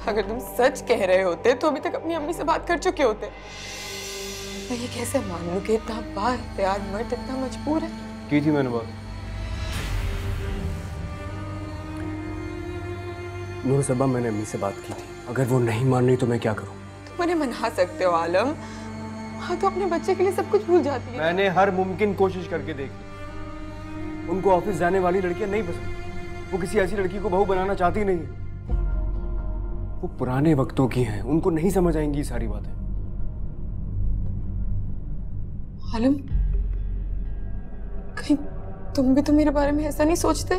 अगर तुम सच कह रहे होते तो अभी तक अपनी अम्मी से बात कर चुके होते। मैं ये कैसे मान लूं कि इतना बाइख्तियार मर्द इतना मजबूर है? की थी मैंने बात। नूर सबा, मैंने अम्मी से बात की थी। अगर वो नहीं मान रही तो मैं क्या करूं? तुम उन्हें मना सकते हो आलम। हाँ, तो अपने बच्चे के लिए सब कुछ भूल जाती है। मैंने हर मुमकिन कोशिश करके देख ली। उनको ऑफिस जाने वाली लड़कियां नहीं पसंद। वो किसी ऐसी लड़की को बहू बनाना चाहती नहीं है। वो पुराने वक्तों की हैं, उनको नहीं समझ आएंगी ये सारी बातें। आलम, कहीं तुम भी तो मेरे बारे में ऐसा नहीं सोचते?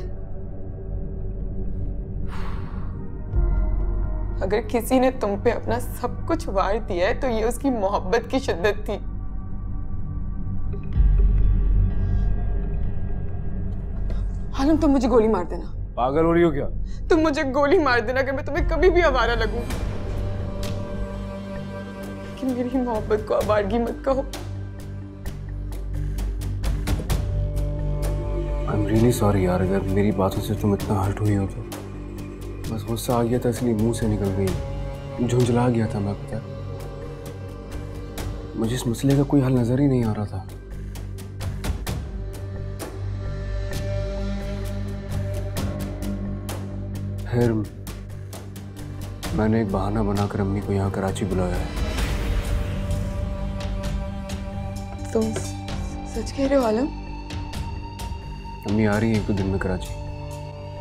अगर किसी ने तुम पे अपना सब कुछ वार दिया है तो ये उसकी मोहब्बत की शिद्दत थी। आलम, तुम मुझे गोली मार देना। पागल हो रही हो क्या? तुम मुझे गोली मार देना कि मैं तुम्हें कभी भी आवारा लगूं। लेकिन मेरी मोहब्बत को आवारगी मत कहो। I'm really sorry यार, अगर मेरी बातों से तुम इतना हर्ट हुई हो तो। बस गुस्सा आ गया था इसलिए मुंह से निकल गई। झुंझला गया था मैं, पता है। मुझे इस मसले का कोई हल नजर ही नहीं आ रहा था। फिर मैंने एक बहाना बनाकर अम्मी को यहाँ कराची बुलाया है। तुम सच कह रहे हो आलम? अम्मी आ रही है 1-2 दिन में कराची,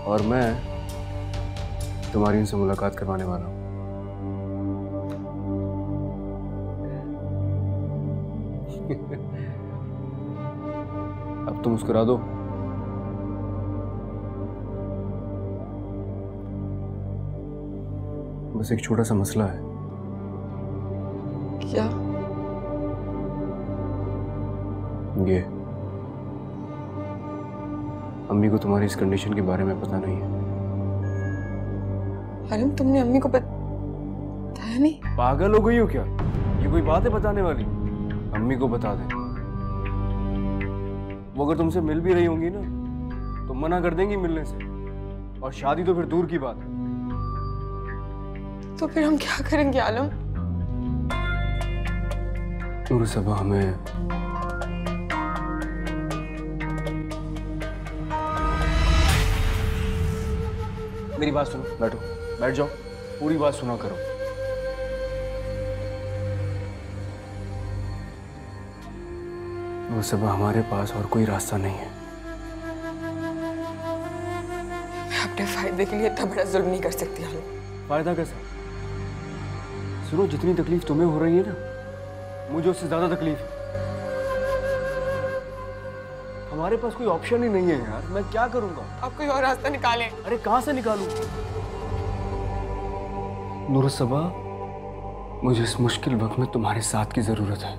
और मैं तुम्हारी उनसे मुलाकात करवाने वाला हूँ। अब तो मुस्कुरा दो। बस एक छोटा सा मसला है। क्या? ये अम्मी को तुम्हारी इस कंडीशन के बारे में पता नहीं है। आलम, तुमने अम्मी को बताया नहीं? पागल हो गई हो क्या? ये कोई बात है बताने वाली? अम्मी को बता दे। वो अगर तुमसे मिल भी रही होंगी ना तो मना कर देंगी मिलने से, और शादी तो फिर दूर की बात है। तो फिर हम क्या करेंगे आलम? नूर सबा, हमें मेरी बात सुनो। बैठो, बैठ जाओ, पूरी बात सुना करो। नूर सबा, हमारे पास और कोई रास्ता नहीं है। मैं अपने फायदे के लिए इतना बड़ा जुल्म नहीं कर सकती आलम। फायदा कैसा? सुनो, जितनी तकलीफ तुम्हें हो रही है ना, मुझे उससे ज्यादा तकलीफ है। हमारे पास कोई ऑप्शन ही नहीं है यार। मैं क्या करूंगा? आप कोई और रास्ता निकालें। अरे कहां से निकालूं? नूर सबा, मुझे इस मुश्किल वक्त में तुम्हारे साथ की जरूरत है।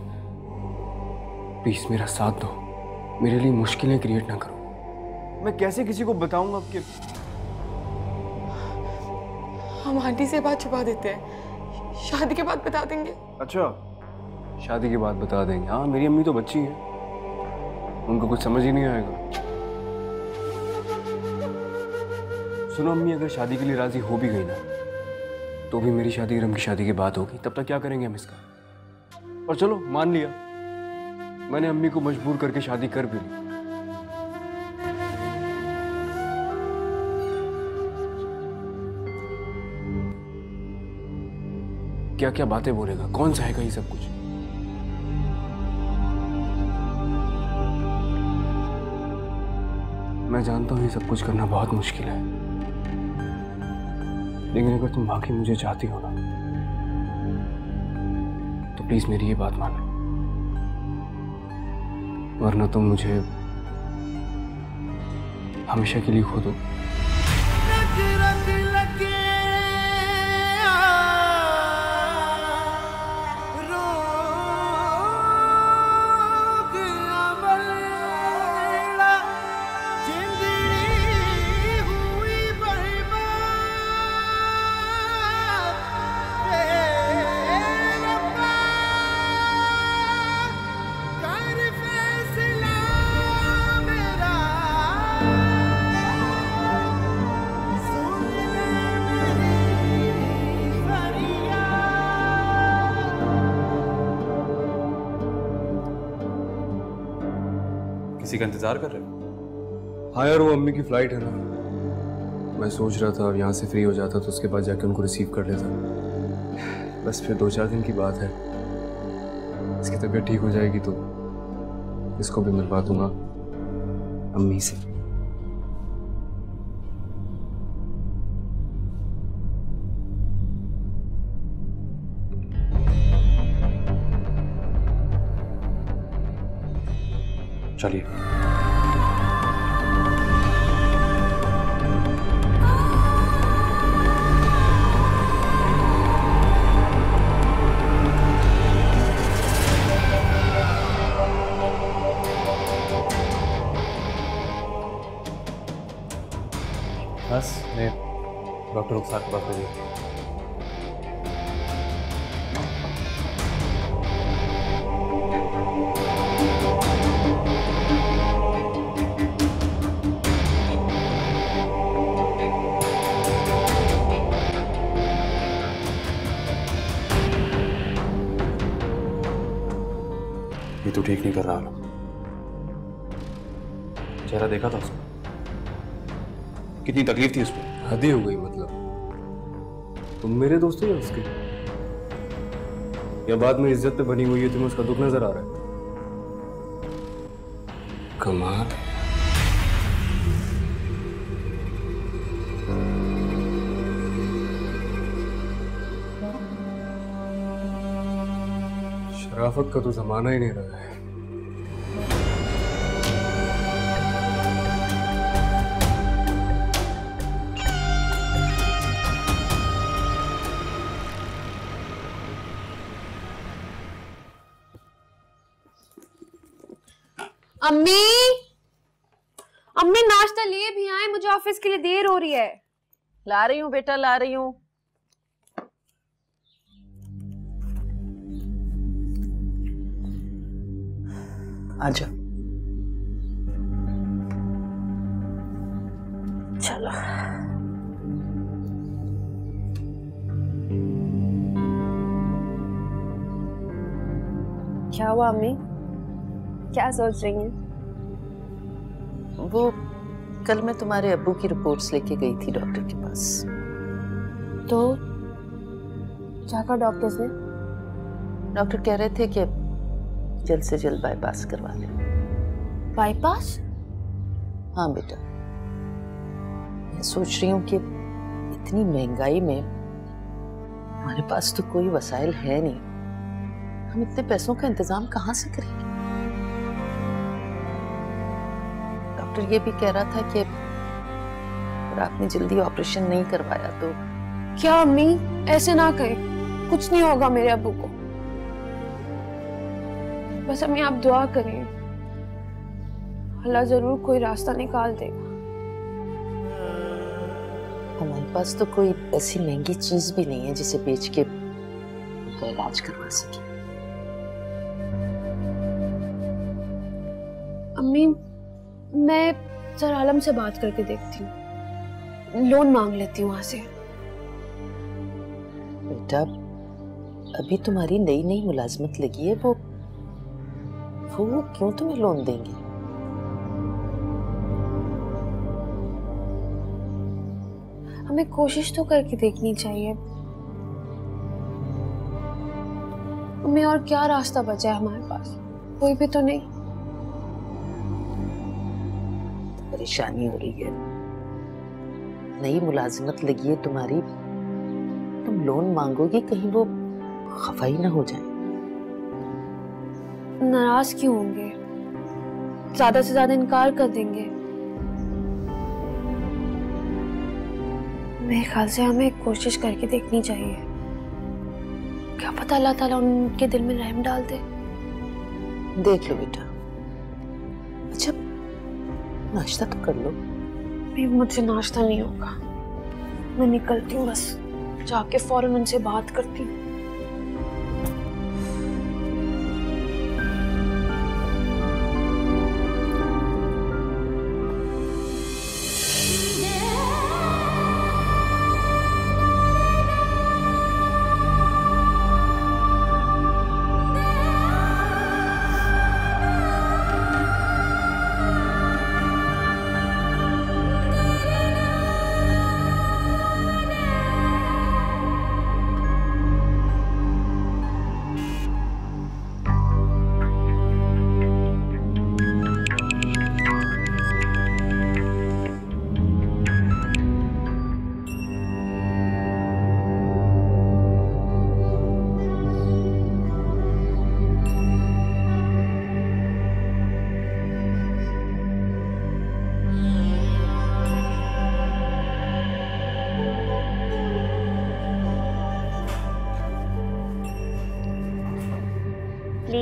प्लीज मेरा साथ दो, मेरे लिए मुश्किलें क्रिएट ना करो। मैं कैसे किसी को बताऊंगा आपके? हम आंटी से बात छुपा देते हैं, शादी के बाद बता देंगे। अच्छा, शादी के बाद बता देंगे। हाँ, मेरी अम्मी तो बच्ची है, उनको कुछ समझ ही नहीं आएगा। सुनो अम्मी, अगर शादी के लिए राजी हो भी गई ना तो भी मेरी शादी रम की शादी के बाद होगी। तब तक क्या करेंगे हम इसका? और चलो मान लिया, मैंने अम्मी को मजबूर करके शादी कर भी ली। क्या क्या बातें बोलेगा, कौन सहेगा ये सब कुछ? मैं जानता हूं ये सब कुछ करना बहुत मुश्किल है, लेकिन अगर तुम वाकई मुझे चाहती हो ना तो प्लीज मेरी ये बात मानो, वरना तुम मुझे हमेशा के लिए खो दो। किसी का इंतजार कर रहे हो? हाँ यार, वो अम्मी की फ्लाइट है ना, मैं सोच रहा था अब यहाँ से फ्री हो जाता तो उसके बाद जाके उनको रिसीव कर लेता। बस फिर 2-4 दिन की बात है, इसकी तबीयत ठीक हो जाएगी तो इसको भी मिलवा दूंगा अम्मी से। चलिए। बस मैं डॉक्टर रुखसार के पास भेजिए। ये तो ठीक नहीं कर रहा है। चेहरा देखा था उसका, कितनी तकलीफ थी उसको। हद ही हो गई, मतलब तुम मेरे दोस्त हो या उसके? या बाद में इज्जत पे बनी हुई है, तुम्हें उसका दुख नजर आ रहा है? कमाल। शराफत का तो जमाना ही नहीं रहा है। अम्मी, अम्मी नाश्ता लिए भी आए, मुझे ऑफिस के लिए देर हो रही है। ला रही हूँ बेटा, ला रही हूँ। आजा। चलो। क्या हुआ अम्मी? क्या सोच रही हैं? वो कल मैं तुम्हारे अब्बू की रिपोर्ट्स लेके गई थी डॉक्टर के पास। तो क्या कहा डॉक्टर ने? डॉक्टर कह रहे थे कि जल्द से जल्द बाईपास करवा लें। बाईपास? हाँ बेटा, मैं सोच रही हूँ कि इतनी महंगाई में हमारे पास तो कोई वसाइल है नहीं, हम इतने पैसों का इंतजाम कहाँ से करेंगे। डॉक्टर ये भी कह रहा था कि अगर आपने जल्दी ऑपरेशन नहीं करवाया तो। क्या अम्मी, ऐसे ना कहें, कुछ नहीं होगा मेरे अब्बू को। बस अम्मी आप दुआ करें, अल्लाह जरूर कोई रास्ता निकाल देगा। हमारे पास तो कोई ऐसी महंगी चीज भी नहीं है जिसे बेच के उनका इलाज करवा सके। अम्मी, मैं सर आलम से बात करके देखती हूँ, लोन मांग लेती हूँ वहां से। बेटा, अभी तुम्हारी नई नई मुलाजमत लगी है, वो क्यों तुम्हें लोन देंगे? हमें कोशिश तो करके देखनी चाहिए। हमें और क्या रास्ता बचा है हमारे पास? कोई भी तो नहीं। परेशानी हो रही है, नई मुलाजिमत लगी है तुम्हारी, तुम लोन मांगोगी कहीं वो खफाई ना हो जाए। नाराज क्यों होंगे? ज्यादा से ज्यादा इनकार कर देंगे। मेरे ख्याल से हमें कोशिश करके देखनी चाहिए, क्या पता अल्लाह ताला उनके दिल में रहम डाल दे। देख लो बेटा। अच्छा, नाश्ता तो कर लो। नहीं, मुझसे नाश्ता नहीं होगा, मैं निकलती हूँ, बस जाके फौरन उनसे बात करती हूँ।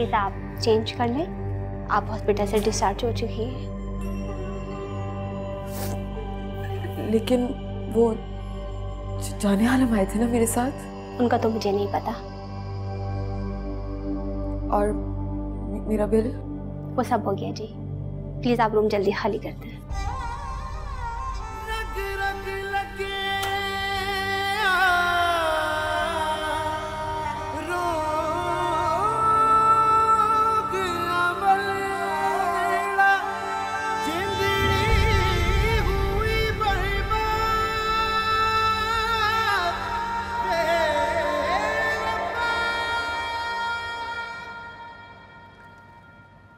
प्लीज़ आप चेंज कर लें, आप हॉस्पिटल से डिस्चार्ज हो चुकी हैं। लेकिन वो जाने आलम आए थे ना मेरे साथ, उनका तो मुझे नहीं पता। और मेरा बिल? वो सब हो गया जी, प्लीज़ आप रूम जल्दी खाली कर दें।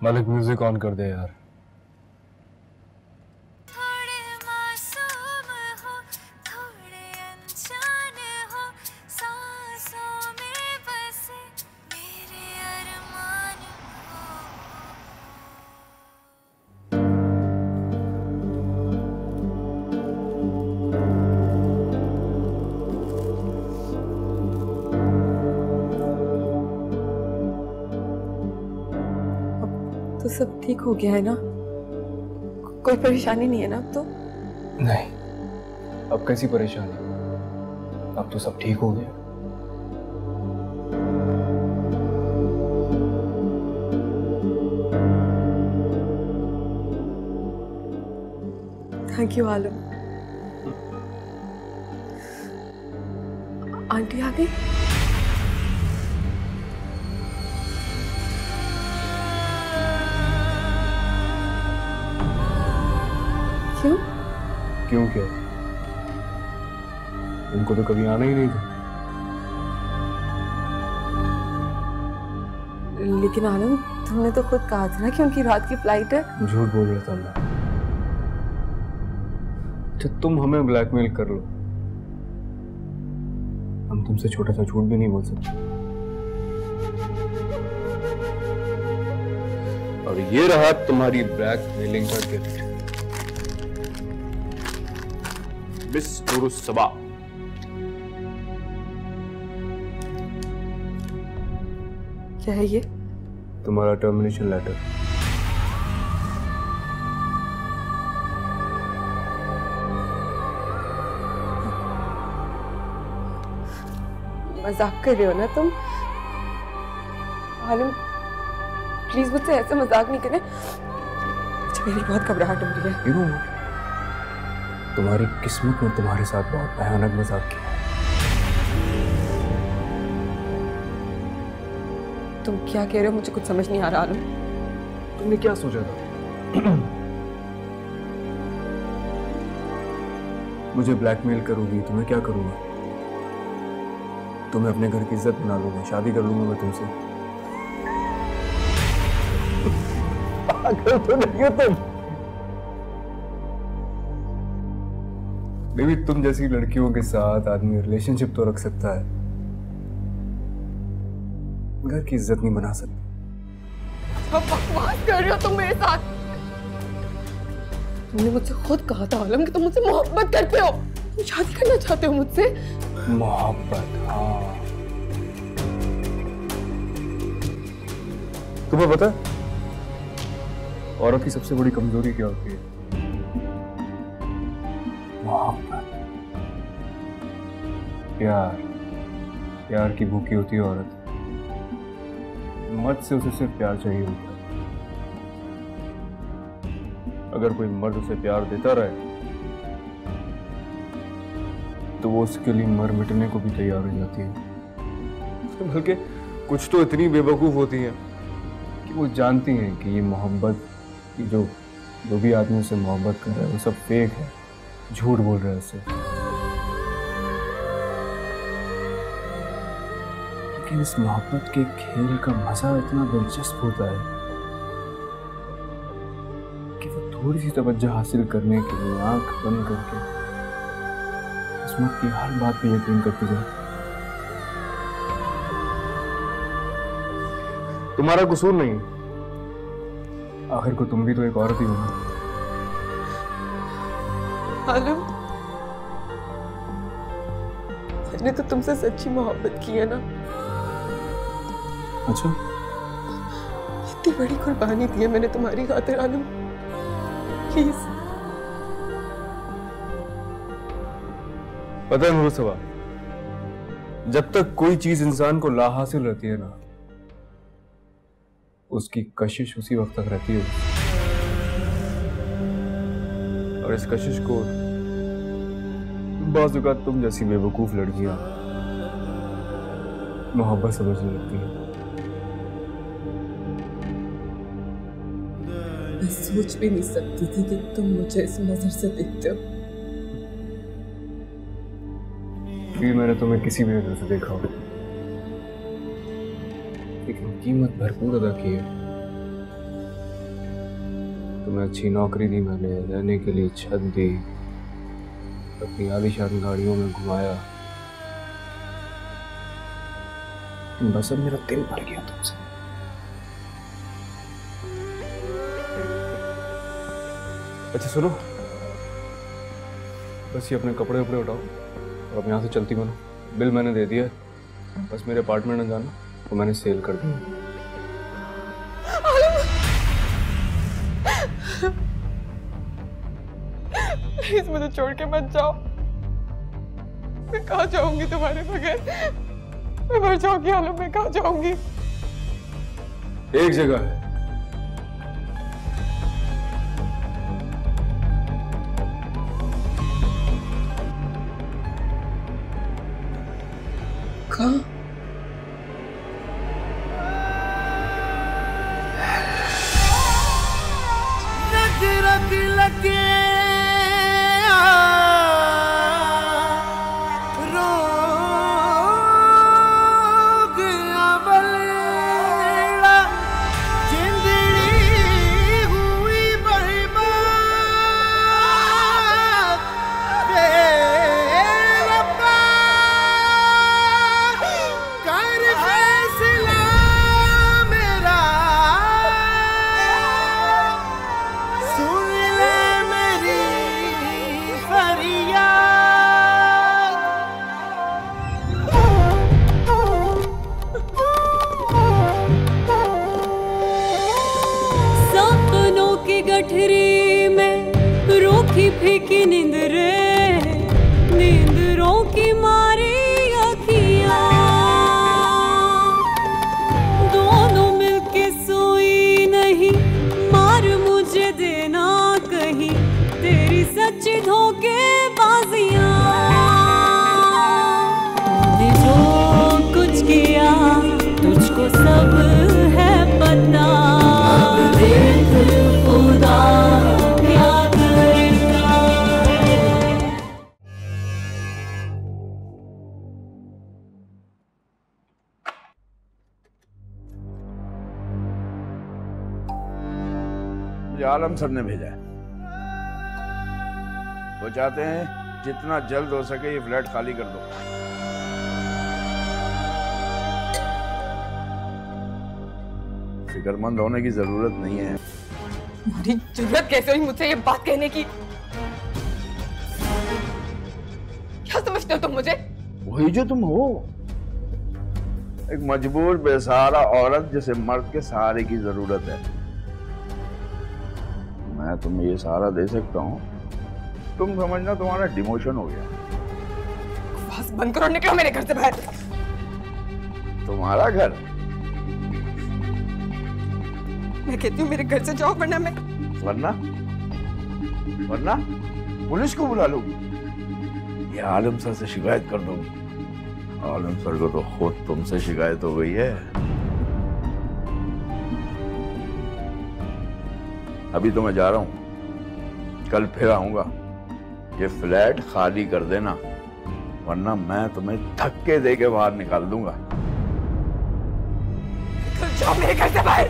मालिक म्यूजिक ऑन कर दे यार। तो सब ठीक हो गया है ना? कोई परेशानी नहीं है ना अब तो? नहीं, अब कैसी परेशानी, अब तो सब ठीक हो गया। Thank you Alam. आंटी आ गई? क्यों? क्यों क्या? उनको तो कभी आना ही नहीं था। लेकिन आलम, तुमने तो खुद कहा था ना कि उनकी रात की फ्लाइट है। झूठ बोल रहा था मैं। अच्छा, तुम हमें ब्लैकमेल कर लो, हम तुमसे छोटा सा झूठ भी नहीं बोल सकते। और ये रहा तुम्हारी ब्लैकमेलिंग का गिफ्ट, मिस नूरुस सबा। क्या है ये? तुम्हारा टर्मिनेशन लेटर। मजाक कर रहे हो ना तुम? आलम, प्लीज मुझसे ऐसे मजाक नहीं करें, मुझे मेरी बहुत घबराहट हो रही है। क्यों? तुम्हारी किस्मत ने तुम्हारे साथ बहुत भयानक मजाक किया। तुम क्या कह रहे हो? मुझे कुछ समझ नहीं आ रहा आलम। तुमने क्या सोचा था? मुझे ब्लैकमेल करोगी तो मैं क्या करूंगा? तुम्हें अपने घर की इज्जत बना लूंगा, शादी कर लूंगा मैं तुमसे। पागल तो नहीं हो तुम? बेबी, तुम जैसी लड़कियों के साथ आदमी रिलेशनशिप तो रख सकता है, घर की इज्जत नहीं बना सकता। अब बकवास कर रहे हो तुम मेरे साथ। तुमने मुझसे खुद कहा था आलम कि तुम मुझसे मोहब्बत करते हो, तुम शादी करना चाहते हो मुझसे। मोहब्बत, हाँ। तुम्हें पता है औरत की सबसे बड़ी कमजोरी क्या होती है? मोहब्बत, प्यार। प्यार की भूखी होती है औरत। मर्द से उसे सिर्फ प्यार चाहिए होता है। अगर कोई मर्द उसे प्यार देता रहे तो वो उसके लिए मर मिटने को भी तैयार हो जाती है। बल्कि कुछ तो इतनी बेवकूफ होती हैं कि वो जानती हैं कि ये मोहब्बत, जो भी आदमी उसे मोहब्बत कर रहा है वो सब फेक है, झूठ बोल रहा है उससे। लेकिन इस मोहब्बत के खेल का मजा इतना दिलचस्प होता है कि वो थोड़ी सी तवज्जो हासिल करने के लिए आंख बंद करके किस्मत की हर बात पे यकीन करती जाती। तुम्हारा कसूर नहीं, आखिर को तुम भी तो एक औरत ही हो ना। आलम, मैंने तो तुमसे सच्ची मोहब्बत की है ना। अच्छा, कितनी बड़ी कुर्बानी दी है मैंने तुम्हारी खातिर आलम। प्लीज। पता है मुस्तफा, जब तक कोई चीज इंसान को लाहासिल रहती है ना, उसकी कशिश उसी वक्त तक रहती है। और इस कशिश को बाज़ औक़ात तुम जैसी बेवकूफ लड़कियां मोहब्बत समझने लगती हैं। मैं सोच भी नहीं सकती थी कि तुम मुझे इस नजर से देखते हो। फिर मैंने तुम्हें किसी भी नजर से देखा हो, लेकिन कीमत भरपूर अदा की है। तुम्हें अच्छी नौकरी दी मैंने, रहने के लिए छत दी, अपनी आलीशान गाड़ियों में घुमाया। बस अब मेरा दिल भर गया तुमसे। अच्छा सुनो, बस ये अपने कपड़े उपड़े उठाओ और अब यहाँ से चलती बनो। बिल मैंने दे दिया है, बस मेरे अपार्टमेंट में जाना, वो मैंने सेल कर दिया। प्लीज मुझे छोड़ के मत जाओ। मैं कहाँ जाऊंगी तुम्हारे बगैर? मैं मर जाऊंगी आलम, मैं कहाँ जाऊंगी? एक जगह है, कहाँ? गठरी में रूखी फीकी नींद रे, नींदरों की मारी अखियां, दोनों मिलके सोई नहीं, मार मुझे देना कहीं तेरी सच्ची धोखेबाजियां। तूने जो कुछ किया तुझको सब है पता, आलम सर ने भेजा है। वो चाहते हैं जितना जल्द हो सके ये फ्लैट खाली कर दो। फिक्रमंद होने की जरूरत नहीं है। तुम्हारी जरूरत कैसे हुई मुझसे ये बात कहने की? क्या समझते हो तुम मुझे? वही जो तुम हो, एक मजबूर बेसहारा औरत जिसे मर्द के सहारे की जरूरत है। मैं तुम्हें ये सहारा दे सकता हूँ, तुम समझना तुम्हारा डिमोशन हो गया। बस बंद करो, निकलो मेरे घर से बाहर। तुम्हारा घर? मैं कहती हूँ मेरे घर से जाओ, वरना मैं वरना पुलिस को बुला लूंगी या आलम सर से शिकायत कर दूंगी। आलम सर को तो खुद तुमसे शिकायत हो गई है। अभी तो मैं जा रहा हूं, कल फिर आऊंगा। ये फ्लैट खाली कर देना, वरना मैं तुम्हें धक्के दे के बाहर निकाल दूंगा। जाओ मेरे घर से बाहर।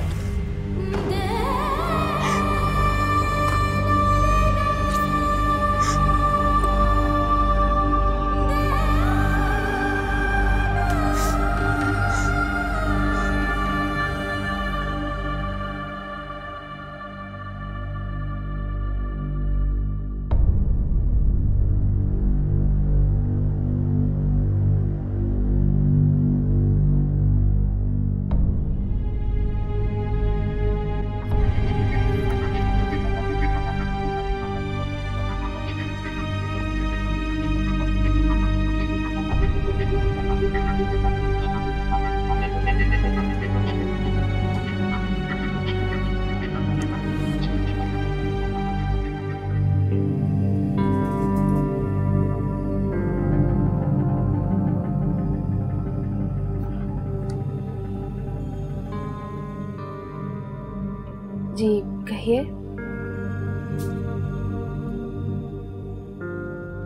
कहिए।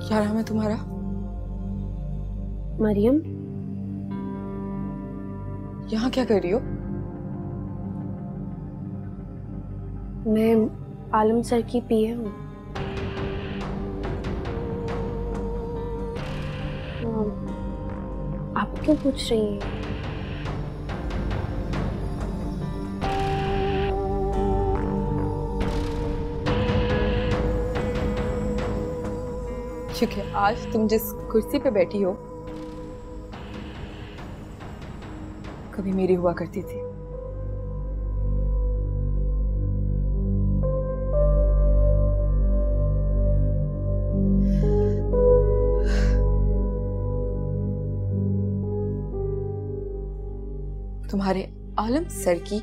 क्या नाम है तुम्हारा? मरियम। यहाँ क्या कर रही हो? मैं आलम सर की पीए हूँ। आप क्यों पूछ रही हैं? क्योंकि आज तुम जिस कुर्सी पे बैठी हो कभी मेरी हुआ करती थी। तुम्हारे आलम सर की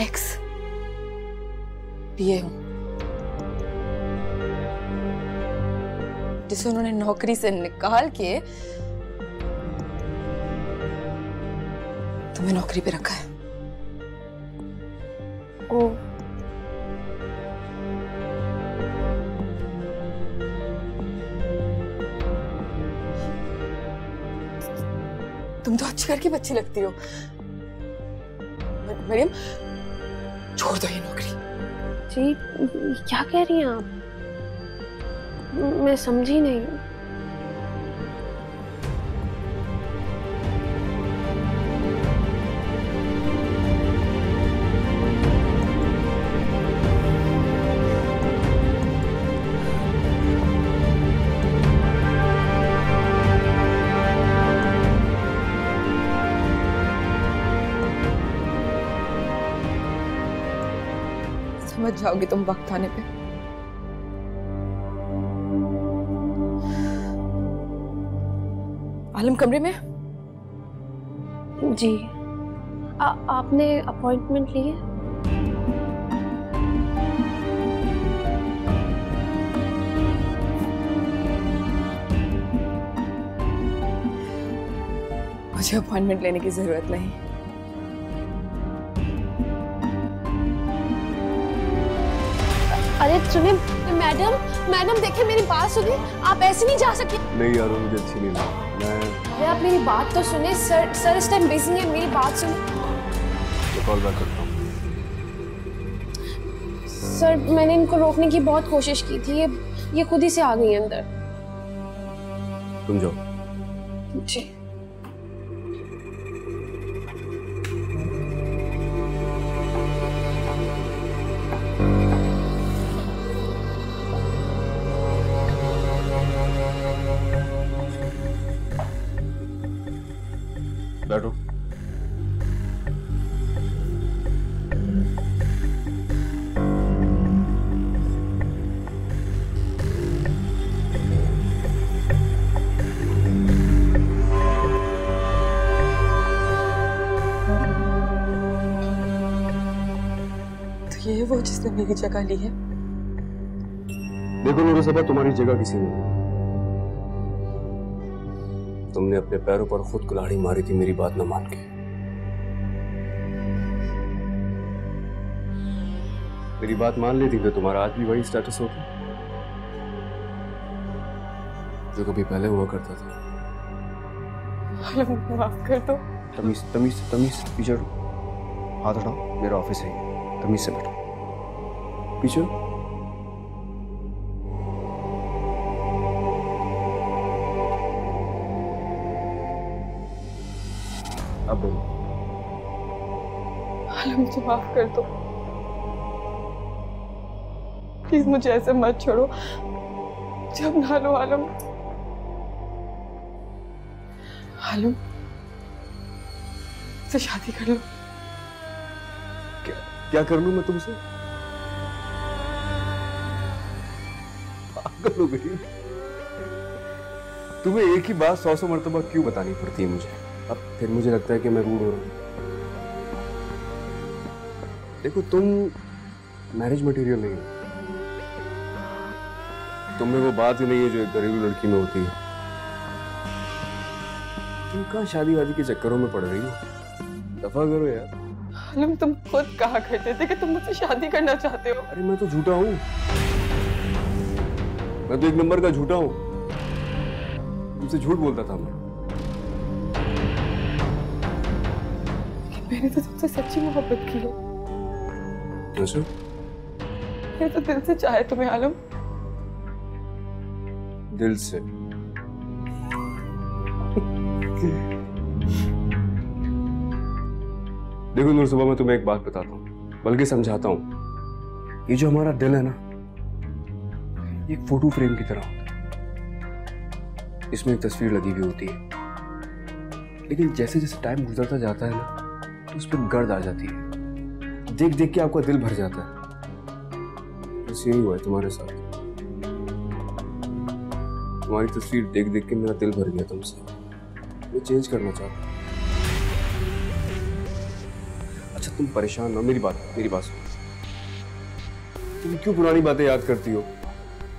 एक्स पीए हूं, जिसे उन्होंने नौकरी से निकाल के तुम्हें नौकरी पे रखा है। ओ, तुम तो अच्छी घर की बच्ची लगती हो। मरियम, छोड़ दो ये नौकरी। जी क्या कह रही हैं आप? मैं समझी नहीं। समझ जाओगे तुम वक्त आने पे। आलम कमरे में? जी आपने अपॉइंटमेंट ली है? मुझे अपॉइंटमेंट लेने की जरूरत नहीं। अरे सुनिए मैडम देखिए, मेरी बात सुनिए, आप ऐसे नहीं जा सकते। नहीं यार, मुझे अच्छी नहीं लगी। अरे आप मेरी बात तो सुने। सर इस टाइम बिजी है, मेरी बात सुनिए। कॉल बैक करता हूँ। सर मैंने इनको रोकने की बहुत कोशिश की थी, ये खुद ही से आ गई अंदर। तुम जाओ। जी बैठो। तो ये वो जिसने मेरी जगह ली है? देखो नूरसबा, तुम्हारी जगह किसी ने नहीं। तुमने अपने पैरों पर खुद कुल्हाड़ी मारी थी मेरी बात न मान के। मेरी बात मान लेती तो तुम्हारा आज भी वही स्टेटस होता जो कभी पहले हुआ करता था। आलम, माफ कर दो। तमीज तमीज तमीज पीछे हटो। हाथ हटाओ, मेरा ऑफिस है, तमीज से बैठो। पीछे अब बोलो। आलम, मुझे माफ कर दो प्लीज, मुझे ऐसे मत छोड़ो। जब ना लो आलम। आलम, से शादी कर लो। क्या कर लूं मैं तुमसे? पागल हो गई? तुम्हें एक ही बात 100 मर्तबा क्यों बतानी पड़ती है मुझे? अब फिर मुझे लगता है कि मैं रूड हो रहा हूं। देखो, तुम मैरिज मटेरियल नहीं हो। तुम में वो बात ही नहीं है जो एक घरेलू लड़की में होती है। तुम कहाँ शादी वादी के चक्करों में पड़ रही हो? दफा करो यार। आलम, तुम खुद कहा करते थे कि तुम मुझसे शादी करना चाहते हो। अरे मैं तो झूठा हूँ, मैं तो एक नंबर का झूठा हूँ। तुमसे झूठ बोलता था मैं। मैंने तो तुमसे सच्ची मोहब्बत की है। अच्छा? मैं तो दिल से चाहे तुम्हें आलम। दिल से? देखो नूर, सुबह मैं तुम्हें एक बात बताता हूँ, बल्कि समझाता हूँ। ये जो हमारा दिल है ना, एक फोटो फ्रेम की तरह होता है। इसमें एक तस्वीर लगी हुई होती है, लेकिन जैसे जैसे टाइम गुजरता जाता है ना, तो उस पर गर्द आ जाती है। देख देख के आपका दिल भर जाता है। बस यही हुआ है तुम्हारे साथ। तुम्हारी तस्वीर देख देख के मेरा दिल भर गया तुमसे। मैं चेंज करना चाहता हूँ। अच्छा तुम परेशान ना, मेरी बात सुनो। तुम क्यों पुरानी बातें याद करती हो?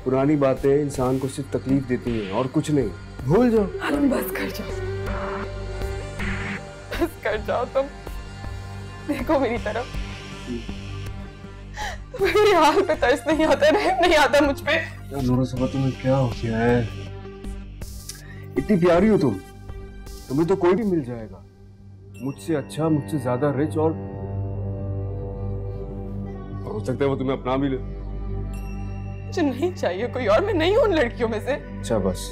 पुरानी बातें इंसान को सिर्फ तकलीफ देती हैं और कुछ नहीं। भूल जाओ। आलम बस कर जाओ, बस कर जाओ। तुम देखो मेरी तरफ, तुम्हें मेरे हाल पे तरस नहीं आता, रहम नहीं आता मुझ पे। यार नूरा सबा, तुम्हें क्या हो गया है? इतनी प्यारी हो तुम, तुम्हें तो कोई भी मिल जाएगा, मुझसे अच्छा, मुझसे ज्यादा रिच, और हो सकता है वो तुम्हें अपना भी ले। मुझे नहीं चाहिए कोई और, मैं नहीं हूं उन लड़कियों में से। अच्छा बस,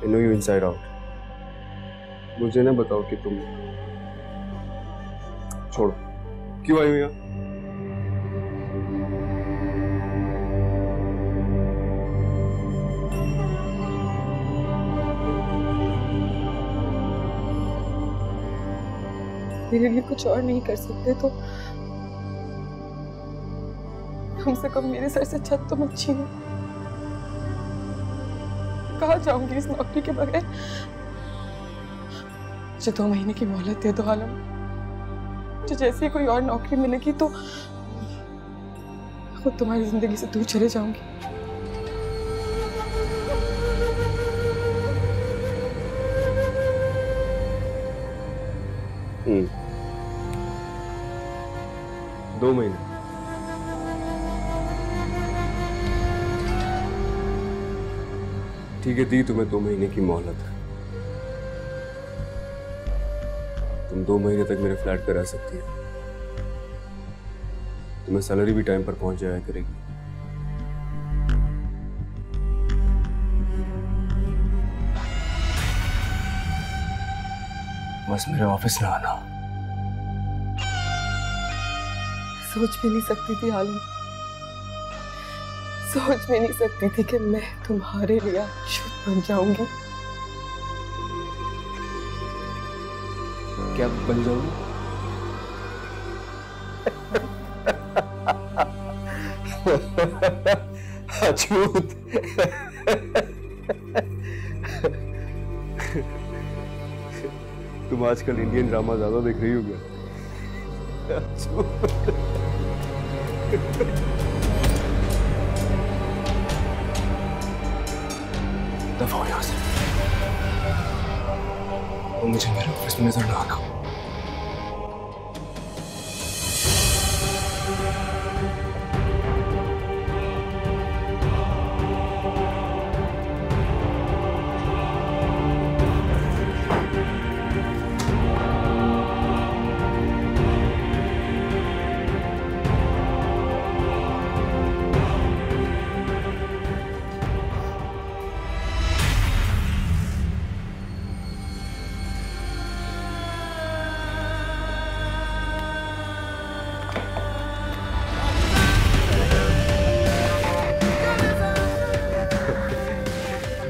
I know you inside out। मुझे ना बताओ कि तुम छोड़ो, क्यों आई हो यहाँ? मेरे लिए कुछ और नहीं कर सकते तो कम से कम मेरे सर से छत तो मत छीनो। कहाँ जाऊंगी इस नौकरी के बगैर? मुझे 2 महीने की मोहलत दे दो आलम। मुझे जैसे ही कोई और नौकरी मिलेगी तो खुद तुम्हारी जिंदगी से दूर चले जाऊंगी। हम्म, 2 महीने। ठीक है, दी तुम्हें 2 महीने की मोहलत। तुम 2 महीने तक मेरे फ्लैट पे रह सकती है। तुम्हें सैलरी भी टाइम पर पहुंच जाया करेगी। बस मेरे ऑफिस में आना। सोच भी नहीं सकती थी आलम, सोच भी नहीं सकती थी कि मैं तुम्हारे लिए शुद्ध बन जाऊंगी। क्या बन जाऊंगी? अछूत। तुम आजकल इंडियन ड्रामा ज्यादा देख रही हो क्या? दफा यहाँ से, और मुझे मेरे ऑफिस में नजर ना आना।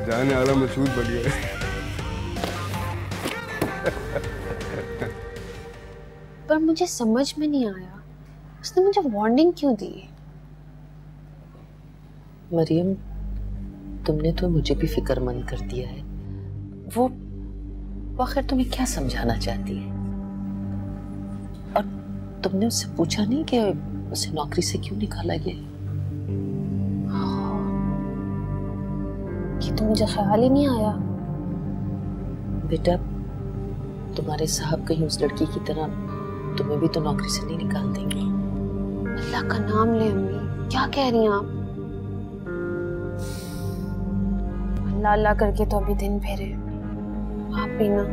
जाने आला मशहूर बन गया। पर मुझे समझ में नहीं आया, उसने मुझे वार्निंग क्यों दी? मरियम, तुमने तो मुझे भी फिक्रमंद कर दिया है। वो आखिर तुम्हें क्या समझाना चाहती है? और तुमने उससे पूछा नहीं कि उसे नौकरी से क्यों निकाला गया? ये तो मुझे ख्याल ही नहीं आया। बेटा, तुम्हारे साहब कहीं उस लड़की की तरह तुम्हें भी तो नौकरी से नहीं निकाल देंगे। अल्लाह का नाम ले अम्मी, क्या कह रही हैं आप? अल्लाह अल्लाह करके तो अभी दिन फेरे, आप भी ना।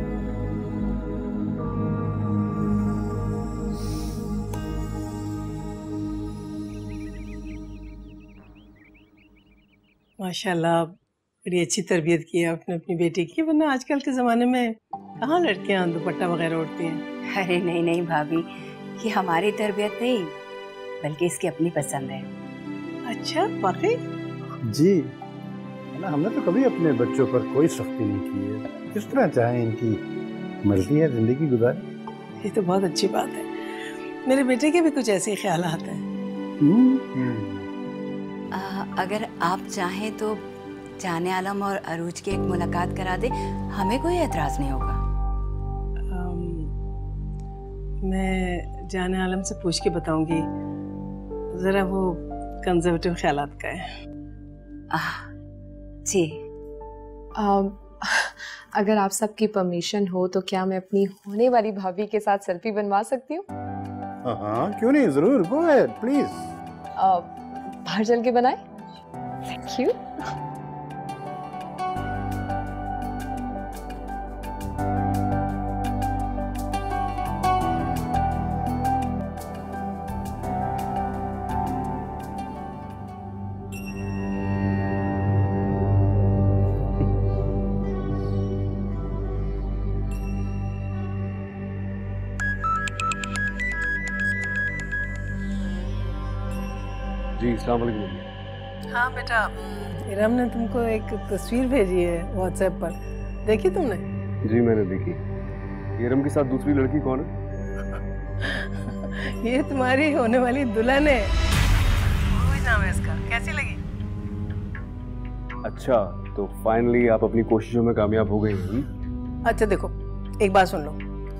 माशाल्लाह बड़ी अच्छी तरबियत की है आपने अपनी बेटी की, वरना आजकल के ज़माने में कहाँ लड़कियाँ दुपट्टा वगैरह ओढ़ती हैं। अरे नहीं नहीं भाभी, ये हमारी तरबियत नहीं बल्कि इसकी अपनी पसंद है। अच्छा वाकई? जी ना, हमने तो कभी अपने बच्चों पर कोई सख्ती नहीं की है, किस तरह चाहे इनकी मर्जी है जिंदगी गुजारे। ये तो बहुत अच्छी बात है, मेरे बेटे के भी कुछ ऐसे ख्यालात हैं। अगर आप चाहें तो जाने आलम और अरूज की एक मुलाकात करा दे, हमें कोई एतराज नहीं होगा। मैं जाने आलम से पूछ के बताऊंगी, जरा वो कंजर्वेटिव ख्यालात का है। जी अगर आप सबकी परमिशन हो तो क्या मैं अपनी होने वाली भाभी के साथ सेल्फी बनवा सकती हूँ? हाँ क्यों नहीं, जरूर, गो अहेड प्लीज। बाहर चल के बनाए? Thank you. जी अस्सलाम वालेकुम। हाँ बेटा, इरम ने तुमको एक तस्वीर भेजी है व्हाट्सएप पर, देखी तुमने? जी मैंने देखी। इरम के साथ दूसरी लड़की कौन है? ये तुम्हारी होने वाली दुल्हन है, उर्वी नाम है इसका। कैसी लगी? अच्छा, तो फाइनली आप अपनी कोशिशों में कामयाब हो गई हैं। अच्छा देखो, एक बात सुन लो,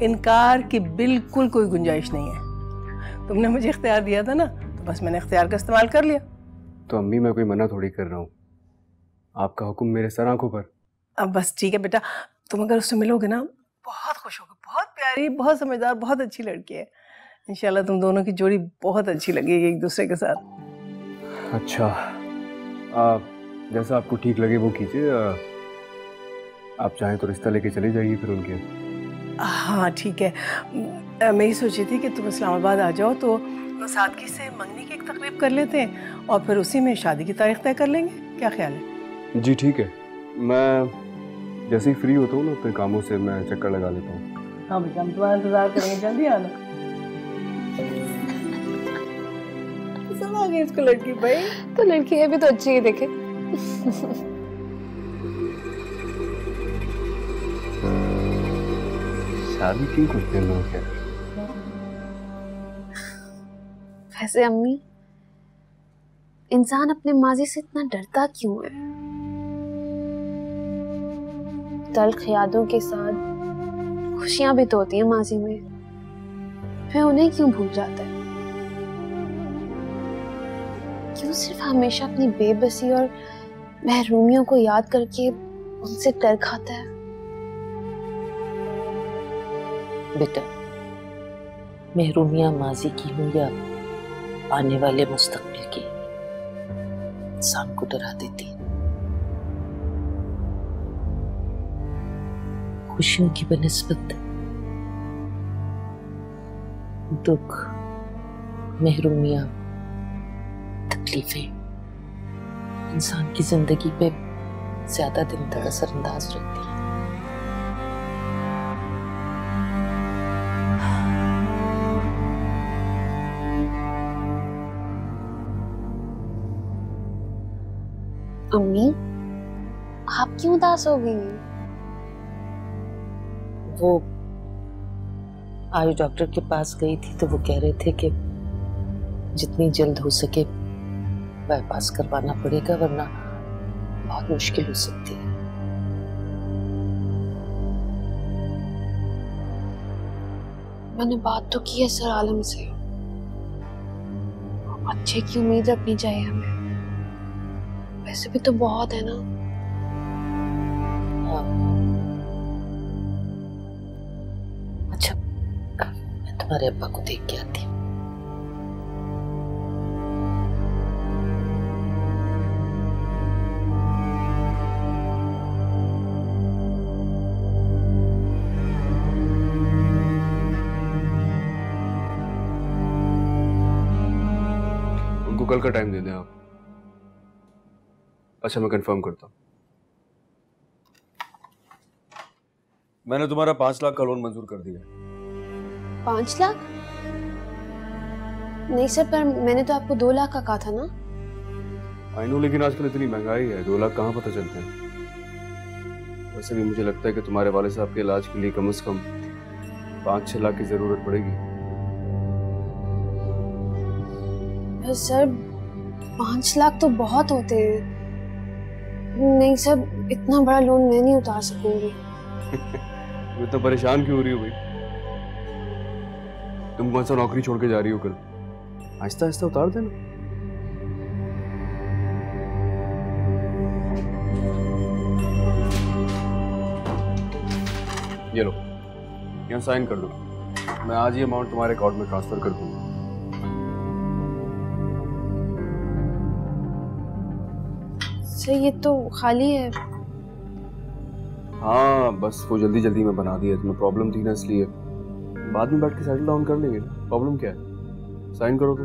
इनकार की बिल्कुल कोई गुंजाइश नहीं है। तुमने मुझे इख्तियार दिया था ना, तो बस मैंने इख्तियार का इस्तेमाल कर लिया। तो अम्मी मैं कोई मना थोड़ी कर रहा हूँ, आपका हुक्म मेरे सर आंखों पर। अब बस ठीक है बेटा, तुम अगर उससे मिलोगे ना बहुत खुश होगे, बहुत प्यारी, बहुत समझदार, बहुत अच्छी लड़की है। इंशाल्लाह तुम दोनों की जोड़ी बहुत अच्छी लगेगी एक दूसरे के साथ। अच्छा, जैसा आपको ठीक लगे वो कीजिए। आप चाहें तो रिश्ता लेके चले जाइए फिर उनके। हाँ ठीक है, मैं ही सोची थी कि तुम इस्लामाबाद आ जाओ तो सादगी से मंगनी की एक तकरीब कर लेते हैं और फिर उसी में शादी की तारीख तय कर लेंगे, क्या ख्याल है? जी ठीक है, मैं जैसे ही फ्री होता हूँ ना अपने कामों से मैं चक्कर लगा लेता हूँ। हाँ बेटा, हम तुम्हारा इंतजार करेंगे, जल्दी आना। पसंद आ गई इसको लड़की भाई? तो लड़की है भी तो अच्छी है, देखे। शादी क्यों करते हैं लोग यार? वैसे अम्मी, इंसान अपने माजी से इतना डरता क्यों है? तल्ख यादों के साथ खुशियां भी तो होती हैं माजी में, फिर उन्हें क्यों भूल जाता है? क्यों सिर्फ हमेशा अपनी बेबसी और महरूमियों को याद करके उनसे डर खाता है? बेटा, महरूमियां माजी की हो या आने वाले मुस्तकबिल की, इंसान को डरा देती है। खुशियों की बनिस्बत दुख, महरूमियां, तकलीफें इंसान की जिंदगी पे ज्यादा दिन तक असरअंदाज रहती है। अम्मी, आप क्यों उदास हो गई? वो आज डॉक्टर के पास गई थी तो वो कह रहे थे कि जितनी जल्द हो सके बाईपास करवाना पड़ेगा, वरना बहुत मुश्किल हो सकती है। मैंने बात तो की है सर आलम से, अच्छे की उम्मीद रखनी चाहिए हमें। वैसे भी तो बहुत है ना। हाँ। तुम्हारे अब्बा को देख के आती हूँ। उनको कल का टाइम दे दें आप। अच्छा, मैं कंफर्म करता हूँ। मैंने तुम्हारा 5 लाख का लोन मंजूर कर दिया। 5 लाख? नहीं सर, पर मैंने तो आपको 2 लाख का कहा था ना। आई नो, लेकिन आजकल इतनी महंगाई है, 2 लाख कहाँ पता चलते हैं। वैसे भी मुझे लगता है कि तुम्हारे वाले साहब के इलाज के लिए कम से कम 5-6 लाख की जरूरत पड़ेगी। सर 5 लाख तो बहुत होते हैं। नहीं सर, इतना बड़ा लोन मैं नहीं उतार सकूंगी। तुम इतना परेशान क्यों हो रही हो भाई? तुम कौन सा नौकरी छोड़ के जा रही हो कल? आहिस्ता आहिस्ता उतार देना। ये लो, यहाँ साइन कर दो। मैं आज ये अमाउंट तुम्हारे अकाउंट में ट्रांसफर कर दूंगा। सर ये तो खाली है। हाँ, बस वो जल्दी जल्दी में बना दिया। तुम्हें प्रॉब्लम थी ना, इसलिए बाद में बैठ के सेटल डाउन कर लेंगे। प्रॉब्लम क्या है? साइन करो तो।